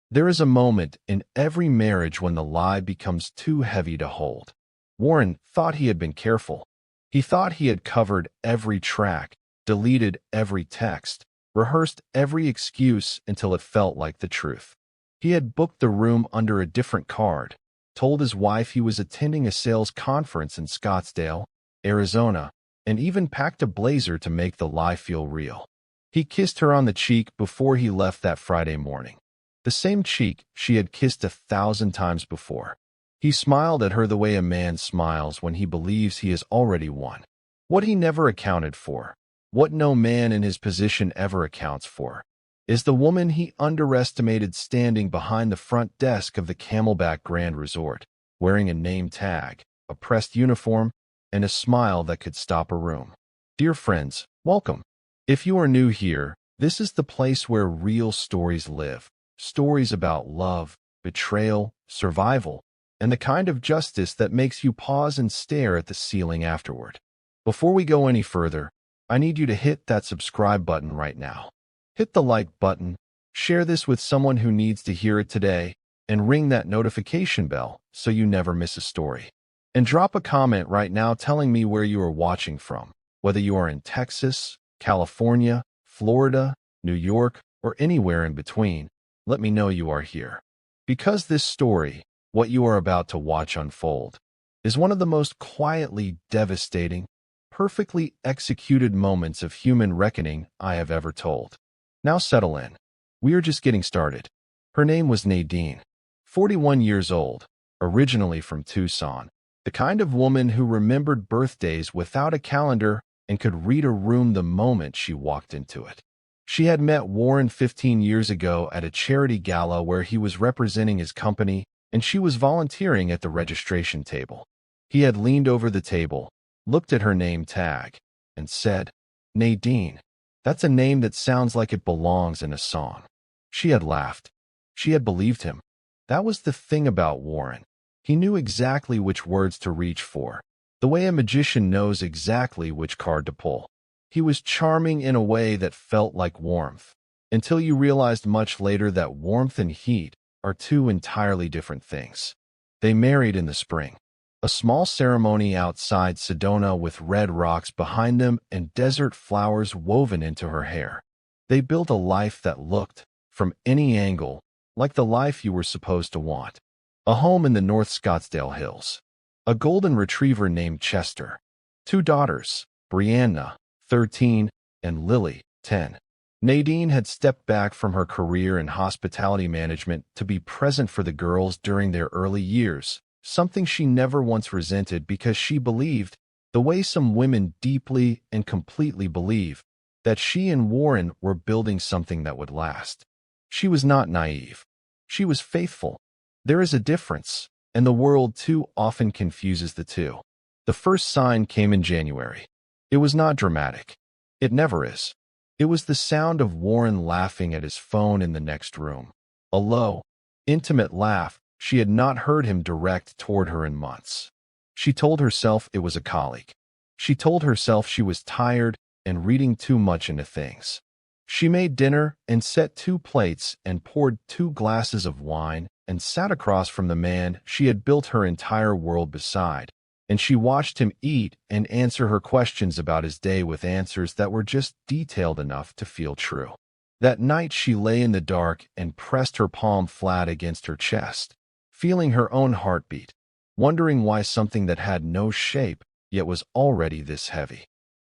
There is a moment in every marriage when the lie becomes too heavy to hold. Warren thought he had been careful. He thought he had covered every track, deleted every text, rehearsed every excuse until it felt like the truth. He had booked the room under a different card, told his wife he was attending a sales conference in Scottsdale, Arizona, and even packed a blazer to make the lie feel real. He kissed her on the cheek before he left that Friday morning. The same cheek she had kissed 1,000 times before. He smiled at her the way a man smiles when he believes he has already won. What he never accounted for, what no man in his position ever accounts for, is the woman he underestimated standing behind the front desk of the Camelback Grand Resort, wearing a name tag, a pressed uniform, and a smile that could stop a room. Dear friends, welcome. If you are new here, this is the place where real stories live. Stories about love, betrayal, survival, and the kind of justice that makes you pause and stare at the ceiling afterward. Before we go any further, I need you to hit that subscribe button right now. Hit the like button, share this with someone who needs to hear it today, and ring that notification bell so you never miss a story. And drop a comment right now telling me where you are watching from, whether you are in Texas, California, Florida, New York, or anywhere in between. Let me know you are here. Because this story, what you are about to watch unfold, is one of the most quietly devastating, perfectly executed moments of human reckoning I have ever told. Now settle in. We are just getting started. Her name was Nadine, 41 years old, originally from Tucson, the kind of woman who remembered birthdays without a calendar and could read a room the moment she walked into it. She had met Warren 15 years ago at a charity gala where he was representing his company, and she was volunteering at the registration table. He had leaned over the table, looked at her name tag, and said, "Nadine, that's a name that sounds like it belongs in a song." She had laughed. She had believed him. That was the thing about Warren. He knew exactly which words to reach for, the way a magician knows exactly which card to pull. He was charming in a way that felt like warmth, until you realized much later that warmth and heat are two entirely different things. They married in the spring. A small ceremony outside Sedona with red rocks behind them and desert flowers woven into her hair. They built a life that looked, from any angle, like the life you were supposed to want. A home in the North Scottsdale Hills. A golden retriever named Chester. 2 daughters, Brianna, 13, and Lily, 10. Nadine had stepped back from her career in hospitality management to be present for the girls during their early years, something she never once resented because she believed, the way some women deeply and completely believe, that she and Warren were building something that would last. She was not naive. She was faithful. There is a difference, and the world too often confuses the two. The first sign came in January. It was not dramatic. It never is. It was the sound of Warren laughing at his phone in the next room. A low, intimate laugh she had not heard him direct toward her in months. She told herself it was a colleague. She told herself she was tired and reading too much into things. She made dinner and set 2 plates and poured 2 glasses of wine and sat across from the man she had built her entire world beside, and she watched him eat and answer her questions about his day with answers that were just detailed enough to feel true. That night she lay in the dark and pressed her palm flat against her chest, feeling her own heartbeat, wondering why something that had no shape yet was already this heavy.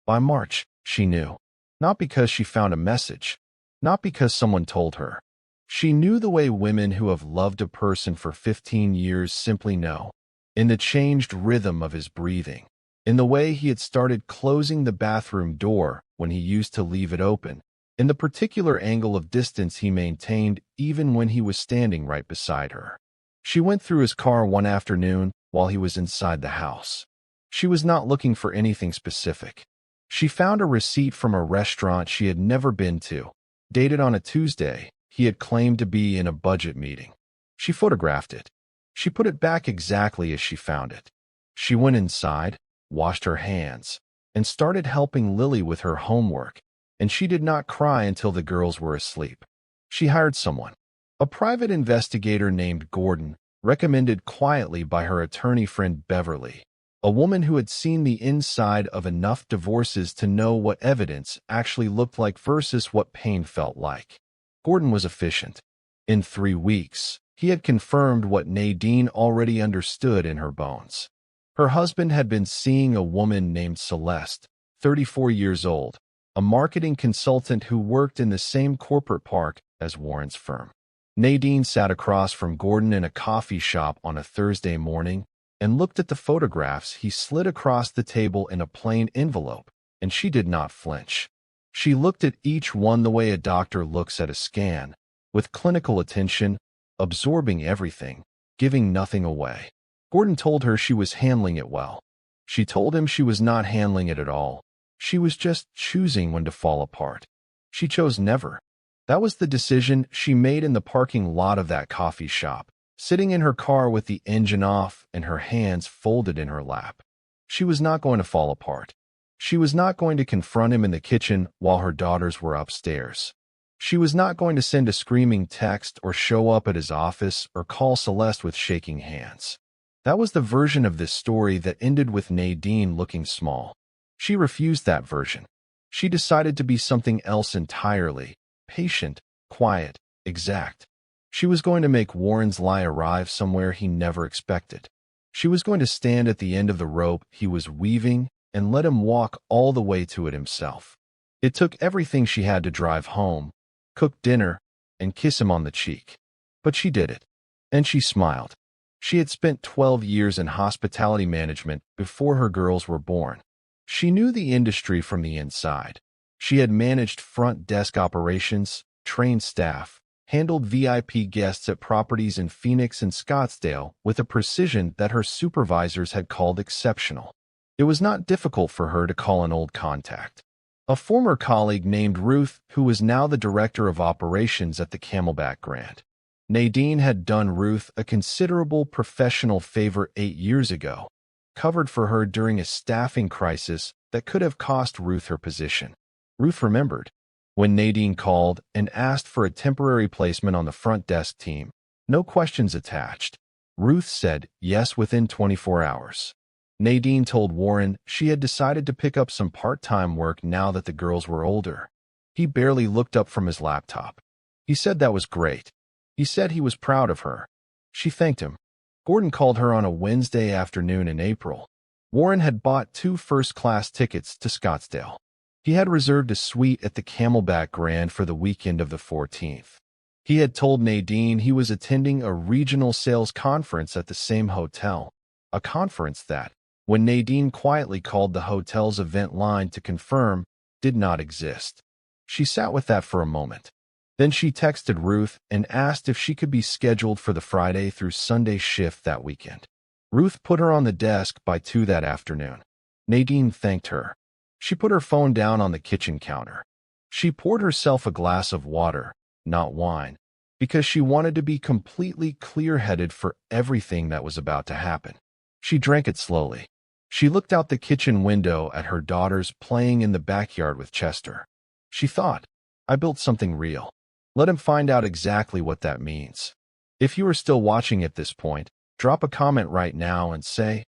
By March, she knew. Not because she found a message, not because someone told her. She knew the way women who have loved a person for 15 years simply know. In the changed rhythm of his breathing, in the way he had started closing the bathroom door when he used to leave it open, in the particular angle of distance he maintained even when he was standing right beside her. She went through his car one afternoon while he was inside the house. She was not looking for anything specific. She found a receipt from a restaurant she had never been to, dated on a Tuesday. He had claimed to be in a budget meeting. She photographed it. She put it back exactly as she found it. She went inside, washed her hands, and started helping Lily with her homework, and she did not cry until the girls were asleep. She hired someone. A private investigator named Gordon, recommended quietly by her attorney friend Beverly, a woman who had seen the inside of enough divorces to know what evidence actually looked like versus what pain felt like. Gordon was efficient. In 3 weeks, he had confirmed what Nadine already understood in her bones. Her husband had been seeing a woman named Celeste, 34 years old, a marketing consultant who worked in the same corporate park as Warren's firm. Nadine sat across from Gordon in a coffee shop on a Thursday morning and looked at the photographs he slid across the table in a plain envelope, and she did not flinch. She looked at each one the way a doctor looks at a scan, with clinical attention, absorbing everything, giving nothing away. Gordon told her she was handling it well. She told him she was not handling it at all. She was just choosing when to fall apart. She chose never. That was the decision she made in the parking lot of that coffee shop, sitting in her car with the engine off and her hands folded in her lap. She was not going to fall apart. She was not going to confront him in the kitchen while her daughters were upstairs. She was not going to send a screaming text or show up at his office or call Celeste with shaking hands. That was the version of this story that ended with Nadine looking small. She refused that version. She decided to be something else entirely, patient, quiet, exact. She was going to make Warren's lie arrive somewhere he never expected. She was going to stand at the end of the rope he was weaving and let him walk all the way to it himself. It took everything she had to drive home, cook dinner, and kiss him on the cheek. But she did it. And she smiled. She had spent 12 years in hospitality management before her girls were born. She knew the industry from the inside. She had managed front desk operations, trained staff, handled VIP guests at properties in Phoenix and Scottsdale with a precision that her supervisors had called exceptional. It was not difficult for her to call an old contact. A former colleague named Ruth, who was now the director of operations at the Camelback Grand. Nadine had done Ruth a considerable professional favor 8 years ago, covered for her during a staffing crisis that could have cost Ruth her position. Ruth remembered. When Nadine called and asked for a temporary placement on the front desk team, no questions attached, Ruth said yes within 24 hours. Nadine told Warren she had decided to pick up some part-time work now that the girls were older. He barely looked up from his laptop. He said that was great. He said he was proud of her. She thanked him. Gordon called her on a Wednesday afternoon in April. Warren had bought 2 first-class tickets to Scottsdale. He had reserved a suite at the Camelback Grand for the weekend of the 14th. He had told Nadine he was attending a regional sales conference at the same hotel, a conference that, when Nadine quietly called the hotel's event line to confirm, did not exist. She sat with that for a moment. Then she texted Ruth and asked if she could be scheduled for the Friday through Sunday shift that weekend. Ruth put her on the desk by 2 that afternoon. Nadine thanked her. She put her phone down on the kitchen counter. She poured herself a glass of water, not wine, because she wanted to be completely clear-headed for everything that was about to happen. She drank it slowly. She looked out the kitchen window at her daughters playing in the backyard with Chester. She thought, I built something real. Let him find out exactly what that means. If you are still watching at this point, drop a comment right now and say,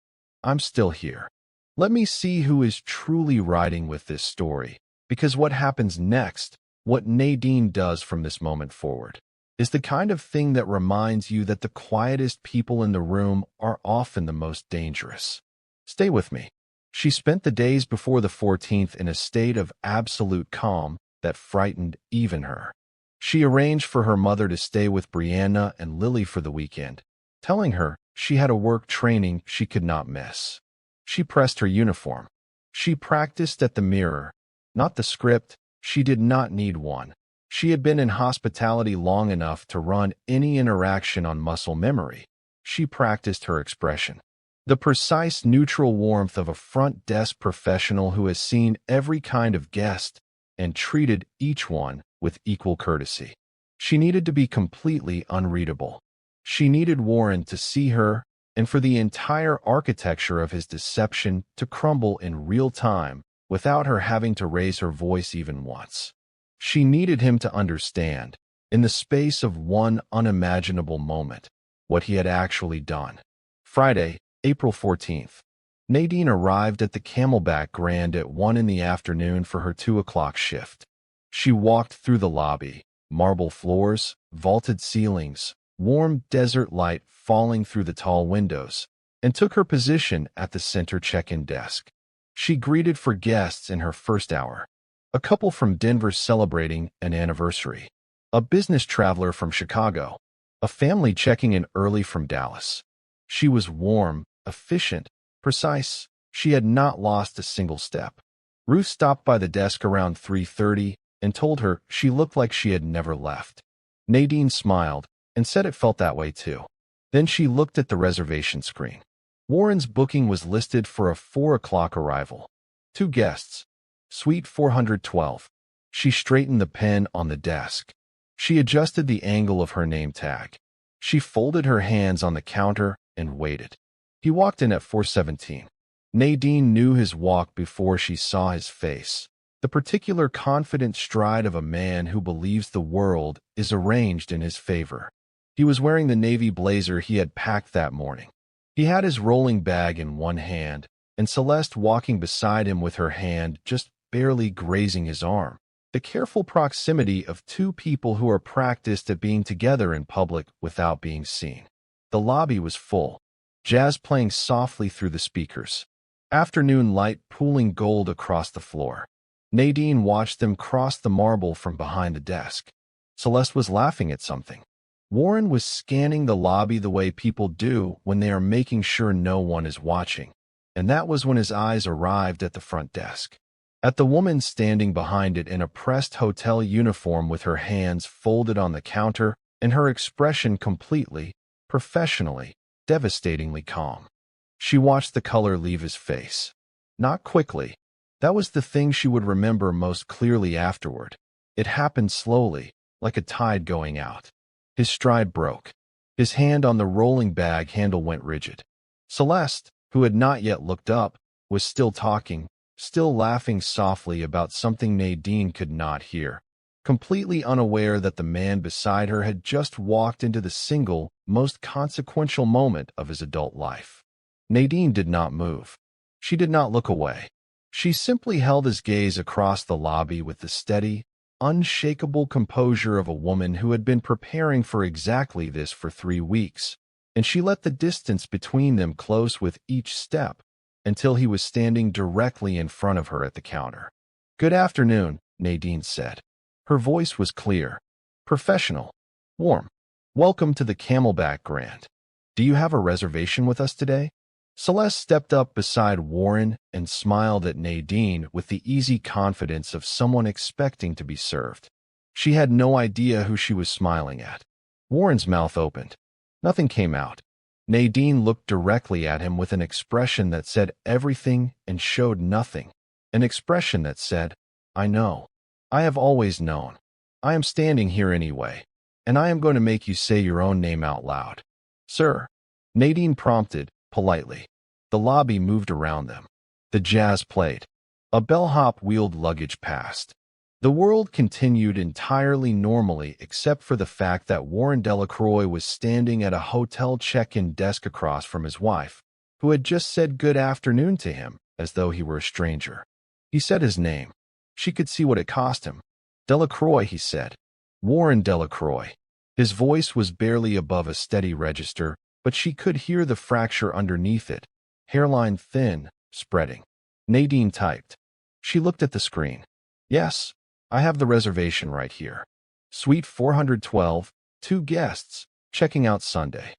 I'm still here. Let me see who is truly riding with this story, because what happens next, what Nadine does from this moment forward, is the kind of thing that reminds you that the quietest people in the room are often the most dangerous. Stay with me. She spent the days before the 14th in a state of absolute calm that frightened even her. She arranged for her mother to stay with Brianna and Lily for the weekend, telling her she had a work training she could not miss. She pressed her uniform. She practiced at the mirror, not the script. She did not need one. She had been in hospitality long enough to run any interaction on muscle memory. She practiced her expression. The precise neutral warmth of a front desk professional who has seen every kind of guest and treated each one with equal courtesy. She needed to be completely unreadable. She needed Warren to see her and for the entire architecture of his deception to crumble in real time without her having to raise her voice even once. She needed him to understand in the space of one unimaginable moment, what he had actually done. Friday, April 14th. Nadine arrived at the Camelback Grand at 1 in the afternoon for her 2 o'clock shift. She walked through the lobby, marble floors, vaulted ceilings, warm desert light falling through the tall windows, and took her position at the center check-in desk. She greeted for guests in her first hour. A couple from Denver celebrating an anniversary. A business traveler from Chicago. A family checking in early from Dallas. She was warm, efficient, precise. She had not lost a single step. Ruth stopped by the desk around 3:30 and told her she looked like she had never left. Nadine smiled and said it felt that way too. Then she looked at the reservation screen. Warren's booking was listed for a 4 o'clock arrival. 2 guests. Suite 412. She straightened the pen on the desk. She adjusted the angle of her name tag. She folded her hands on the counter and waited. He walked in at 4:17. Nadine knew his walk before she saw his face. The particular confident stride of a man who believes the world is arranged in his favor. He was wearing the navy blazer he had packed that morning. He had his rolling bag in one hand, and Celeste walking beside him with her hand just barely grazing his arm. The careful proximity of 2 people who are practiced at being together in public without being seen. The lobby was full. Jazz playing softly through the speakers. Afternoon light pooling gold across the floor. Nadine watched them cross the marble from behind the desk. Celeste was laughing at something. Warren was scanning the lobby the way people do when they are making sure no one is watching, and that was when his eyes arrived at the front desk. At the woman standing behind it in a pressed hotel uniform with her hands folded on the counter and her expression completely, professionally, devastatingly calm. She watched the color leave his face. Not quickly. That was the thing she would remember most clearly afterward. It happened slowly, like a tide going out. His stride broke. His hand on the rolling bag handle went rigid. Celeste, who had not yet looked up, was still talking, still laughing softly about something Nadine could not hear, completely unaware that the man beside her had just walked into the single, most consequential moment of his adult life. Nadine did not move. She did not look away. She simply held his gaze across the lobby with the steady, unshakable composure of a woman who had been preparing for exactly this for 3 weeks, and she let the distance between them close with each step until he was standing directly in front of her at the counter. "Good afternoon," Nadine said. Her voice was clear, professional, warm. "Welcome to the Camelback Grand. Do you have a reservation with us today?" Celeste stepped up beside Warren and smiled at Nadine with the easy confidence of someone expecting to be served. She had no idea who she was smiling at. Warren's mouth opened. Nothing came out. Nadine looked directly at him with an expression that said everything and showed nothing. An expression that said, "I know. I have always known. I am standing here anyway, and I am going to make you say your own name out loud." "Sir," Nadine prompted, politely. The lobby moved around them. The jazz played. A bellhop wheeled luggage past. The world continued entirely normally except for the fact that Warren Delacroix was standing at a hotel check-in desk across from his wife, who had just said good afternoon to him as though he were a stranger. He said his name. She could see what it cost him. "Delacroix," he said. "Warren Delacroix." His voice was barely above a steady register, but she could hear the fracture underneath it, hairline thin, spreading. Nadine typed. She looked at the screen. "Yes, I have the reservation right here. Suite 412, 2 guests, checking out Sunday."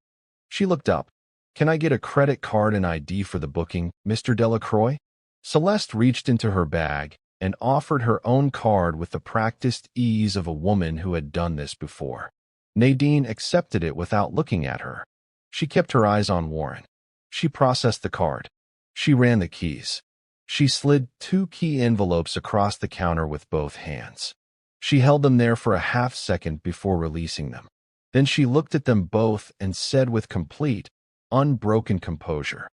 She looked up. "Can I get a credit card and ID for the booking, Mr. Delacroix?" Celeste reached into her bag and offered her own card with the practiced ease of a woman who had done this before. Nadine accepted it without looking at her. She kept her eyes on Warren. She processed the card. She ran the keys. She slid 2 key envelopes across the counter with both hands. She held them there for a half-second before releasing them. Then she looked at them both and said with complete, unbroken composure,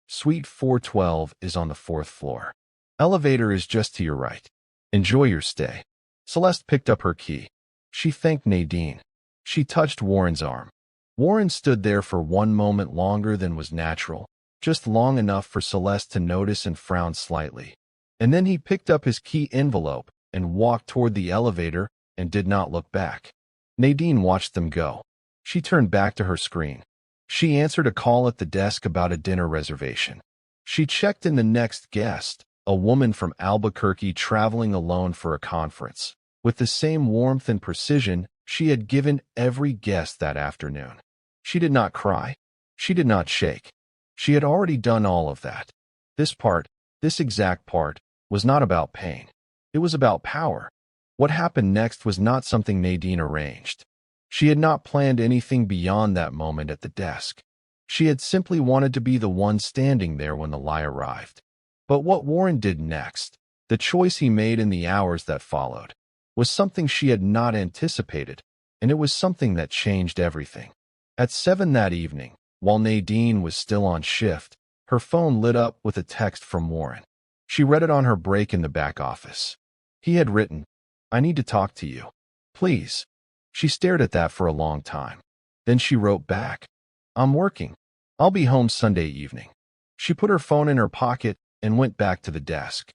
"Suite 412 is on the 4th floor. Elevator is just to your right. Enjoy your stay." Celeste picked up her key. She thanked Nadine. She touched Warren's arm. Warren stood there for one moment longer than was natural, just long enough for Celeste to notice and frown slightly. And then he picked up his key envelope and walked toward the elevator and did not look back. Nadine watched them go. She turned back to her screen. She answered a call at the desk about a dinner reservation. She checked in the next guest, a woman from Albuquerque traveling alone for a conference. With the same warmth and precision she had given every guest that afternoon. She did not cry. She did not shake. She had already done all of that. This exact part, was not about pain. It was about power. What happened next was not something Nadine arranged. She had not planned anything beyond that moment at the desk. She had simply wanted to be the one standing there when the lie arrived. But what Warren did next, the choice he made in the hours that followed, was something she had not anticipated, and it was something that changed everything. At 7 that evening, while Nadine was still on shift, her phone lit up with a text from Warren. She read it on her break in the back office. He had written, "I need to talk to you. Please." She stared at that for a long time. Then she wrote back, "I'm working. I'll be home Sunday evening." She put her phone in her pocket and went back to the desk.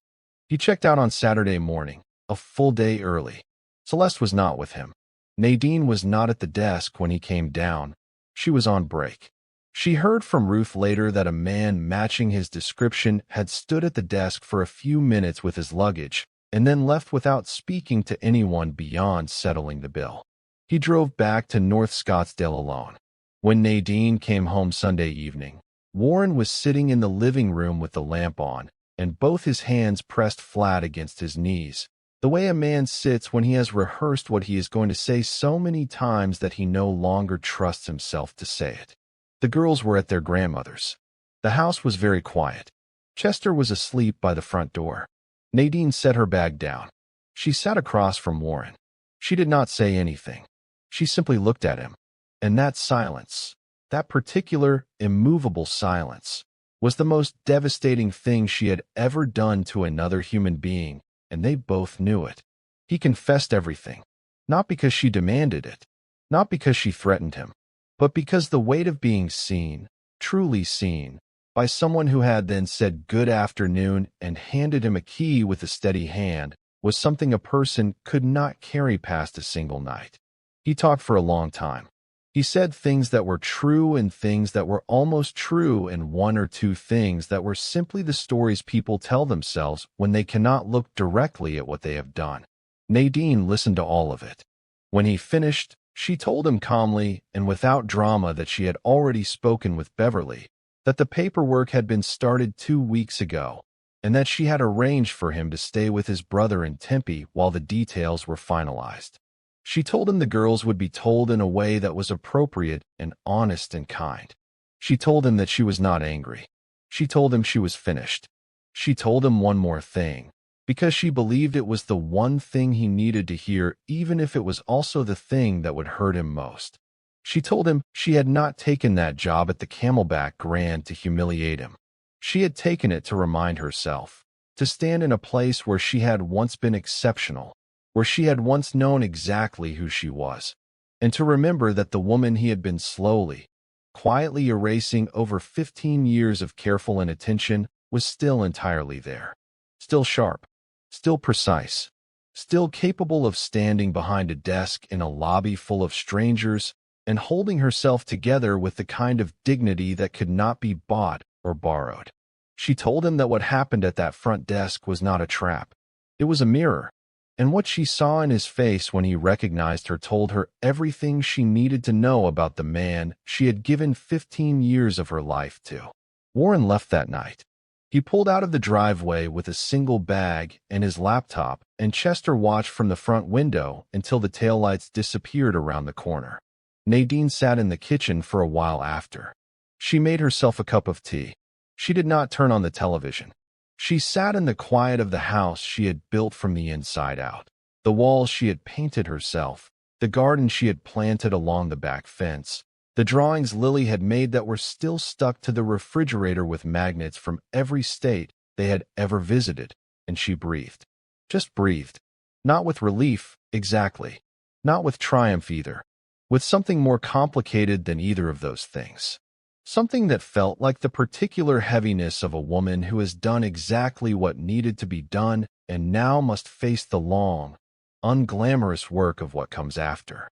He checked out on Saturday morning, a full day early. Celeste was not with him. Nadine was not at the desk when he came down. She was on break. She heard from Ruth later that a man matching his description had stood at the desk for a few minutes with his luggage and then left without speaking to anyone beyond settling the bill. He drove back to North Scottsdale alone. When Nadine came home Sunday evening, Warren was sitting in the living room with the lamp on and both his hands pressed flat against his knees, the way a man sits when he has rehearsed what he is going to say so many times that he no longer trusts himself to say it. The girls were at their grandmother's. The house was very quiet. Chester was asleep by the front door. Nadine set her bag down. She sat across from Warren. She did not say anything. She simply looked at him. And that silence, that particular, immovable silence, was the most devastating thing she had ever done to another human being, and they both knew it. He confessed everything, not because she demanded it, not because she threatened him, but because the weight of being seen, truly seen, by someone who had then said good afternoon and handed him a key with a steady hand, was something a person could not carry past a single night. He talked for a long time. He said things that were true and things that were almost true and one or two things that were simply the stories people tell themselves when they cannot look directly at what they have done. Nadine listened to all of it. When he finished, she told him calmly and without drama that she had already spoken with Beverly, that the paperwork had been started 2 weeks ago, and that she had arranged for him to stay with his brother in Tempe while the details were finalized. She told him the girls would be told in a way that was appropriate and honest and kind. She told him that she was not angry. She told him she was finished. She told him one more thing, because she believed it was the one thing he needed to hear, even if it was also the thing that would hurt him most. She told him she had not taken that job at the Camelback Grand to humiliate him. She had taken it to remind herself, to stand in a place where she had once been exceptional, where she had once known exactly who she was, and to remember that the woman he had been slowly, quietly erasing over 15 years of careful inattention was still entirely there, still sharp, still precise, still capable of standing behind a desk in a lobby full of strangers and holding herself together with the kind of dignity that could not be bought or borrowed. She told him that what happened at that front desk was not a trap. It was a mirror. And what she saw in his face when he recognized her told her everything she needed to know about the man she had given 15 years of her life to. Warren left that night. He pulled out of the driveway with a single bag and his laptop, and Chester watched from the front window until the taillights disappeared around the corner. Nadine sat in the kitchen for a while after. She made herself a cup of tea. She did not turn on the television. She sat in the quiet of the house she had built from the inside out, the walls she had painted herself, the garden she had planted along the back fence, the drawings Lily had made that were still stuck to the refrigerator with magnets from every state they had ever visited, and she breathed. Just breathed. Not with relief, exactly, Not with triumph either. With something more complicated than either of those things. Something that felt like the particular heaviness of a woman who has done exactly what needed to be done and now must face the long, unglamorous work of what comes after.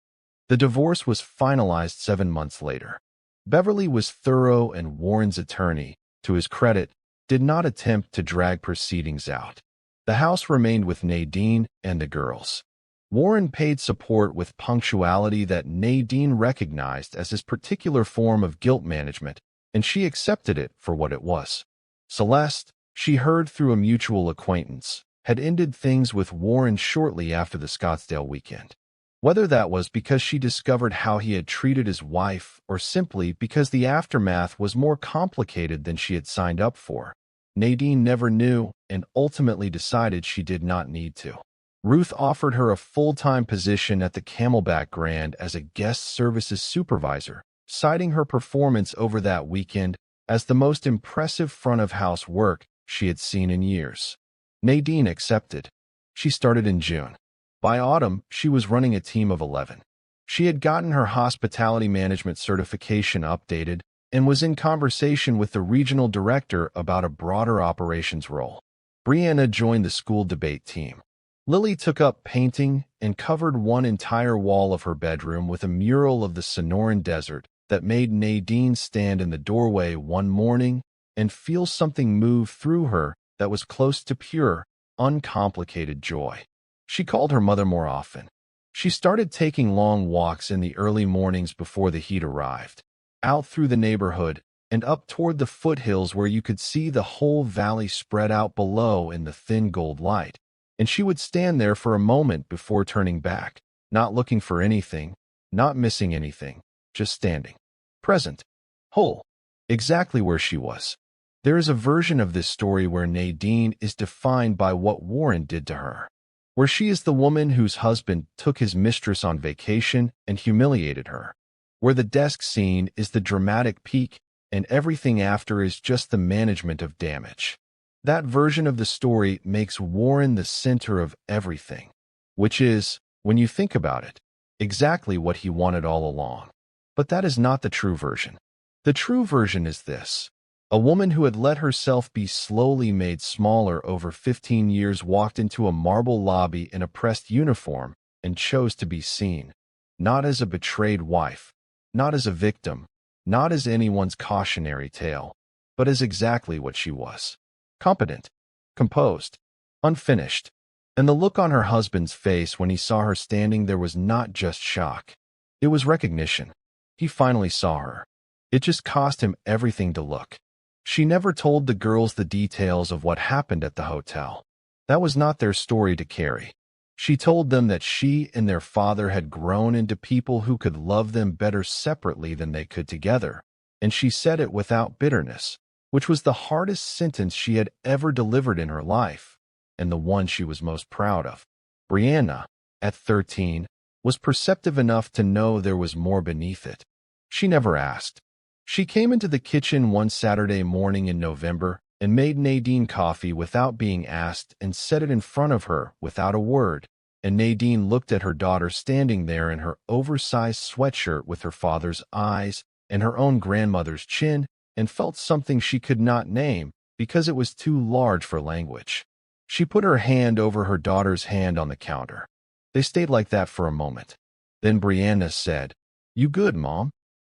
The divorce was finalized 7 months later. Beverly was thorough, and Warren's attorney, to his credit, did not attempt to drag proceedings out. The house remained with Nadine and the girls. Warren paid support with punctuality that Nadine recognized as his particular form of guilt management, and she accepted it for what it was. Celeste, she heard through a mutual acquaintance, had ended things with Warren shortly after the Scottsdale weekend. Whether that was because she discovered how he had treated his wife or simply because the aftermath was more complicated than she had signed up for, Nadine never knew and ultimately decided she did not need to. Ruth offered her a full-time position at the Camelback Grand as a guest services supervisor, citing her performance over that weekend as the most impressive front-of-house work she had seen in years. Nadine accepted. She started in June. By autumn, she was running a team of 11. She had gotten her hospitality management certification updated and was in conversation with the regional director about a broader operations role. Brianna joined the school debate team. Lily took up painting and covered one entire wall of her bedroom with a mural of the Sonoran Desert that made Nadine stand in the doorway one morning and feel something move through her that was close to pure, uncomplicated joy. She called her mother more often. She started taking long walks in the early mornings before the heat arrived, out through the neighborhood and up toward the foothills where you could see the whole valley spread out below in the thin gold light. And she would stand there for a moment before turning back, not looking for anything, not missing anything, just standing. Present. Whole. Exactly where she was. There is a version of this story where Nadine is defined by what Warren did to her, where she is the woman whose husband took his mistress on vacation and humiliated her, where the desk scene is the dramatic peak and everything after is just the management of damage. That version of the story makes Warren the center of everything, which is, when you think about it, exactly what he wanted all along. But that is not the true version. The true version is this. A woman who had let herself be slowly made smaller over 15 years walked into a marble lobby in a pressed uniform and chose to be seen, not as a betrayed wife, not as a victim, not as anyone's cautionary tale, but as exactly what she was. Competent, composed, unfinished, and the look on her husband's face when he saw her standing there was not just shock. It was recognition. He finally saw her. It just cost him everything to look. She never told the girls the details of what happened at the hotel. That was not their story to carry. She told them that she and their father had grown into people who could love them better separately than they could together, and she said it without bitterness, which was the hardest sentence she had ever delivered in her life, and the one she was most proud of. Brianna, at 13, was perceptive enough to know there was more beneath it. She never asked. She came into the kitchen one Saturday morning in November and made Nadine coffee without being asked and set it in front of her without a word, and Nadine looked at her daughter standing there in her oversized sweatshirt with her father's eyes and her own grandmother's chin, and felt something she could not name because it was too large for language. She put her hand over her daughter's hand on the counter. They stayed like that for a moment. Then Brianna said, "You good, Mom?"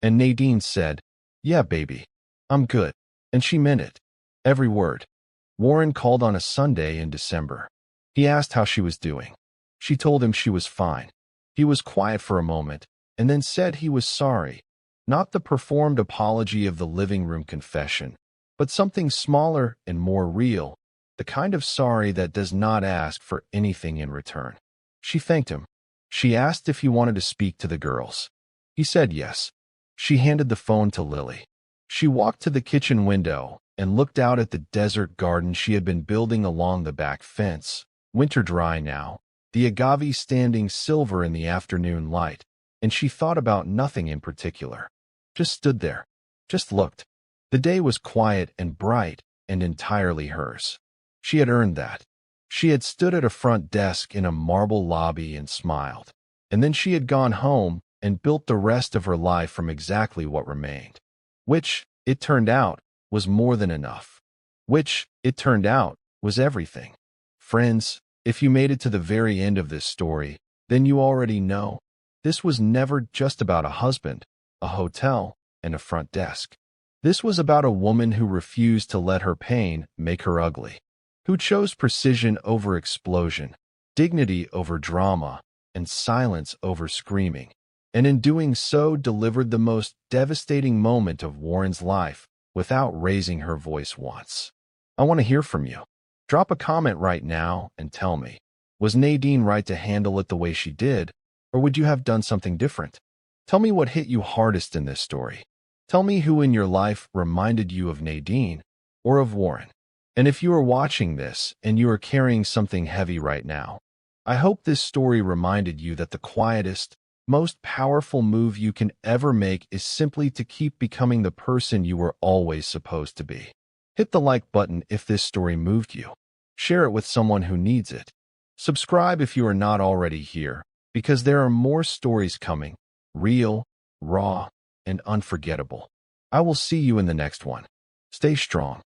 And Nadine said, "Yeah, baby, I'm good." And she meant it. Every word. Warren called on a Sunday in December. He asked how she was doing. She told him she was fine. He was quiet for a moment and then said he was sorry. Not the performed apology of the living room confession, but something smaller and more real, the kind of sorry that does not ask for anything in return. She thanked him. She asked if he wanted to speak to the girls. He said yes. She handed the phone to Lily. She walked to the kitchen window and looked out at the desert garden she had been building along the back fence, winter dry now, the agave standing silver in the afternoon light, and she thought about nothing in particular. Just stood there. Just looked. The day was quiet and bright and entirely hers. She had earned that. She had stood at a front desk in a marble lobby and smiled. And then she had gone home and built the rest of her life from exactly what remained. Which, it turned out, was more than enough. Which, it turned out, was everything. Friends, if you made it to the very end of this story, then you already know. This was never just about a husband, a hotel, and a front desk. This was about a woman who refused to let her pain make her ugly, who chose precision over explosion, dignity over drama, and silence over screaming, and in doing so delivered the most devastating moment of Warren's life without raising her voice once. I want to hear from you. Drop a comment right now and tell me, was Nadine right to handle it the way she did, or would you have done something different? Tell me what hit you hardest in this story. Tell me who in your life reminded you of Nadine or of Warren. And if you are watching this and you are carrying something heavy right now, I hope this story reminded you that the quietest, most powerful move you can ever make is simply to keep becoming the person you were always supposed to be. Hit the like button if this story moved you. Share it with someone who needs it. Subscribe if you are not already here, because there are more stories coming, real, raw, and unforgettable. I will see you in the next one. Stay strong.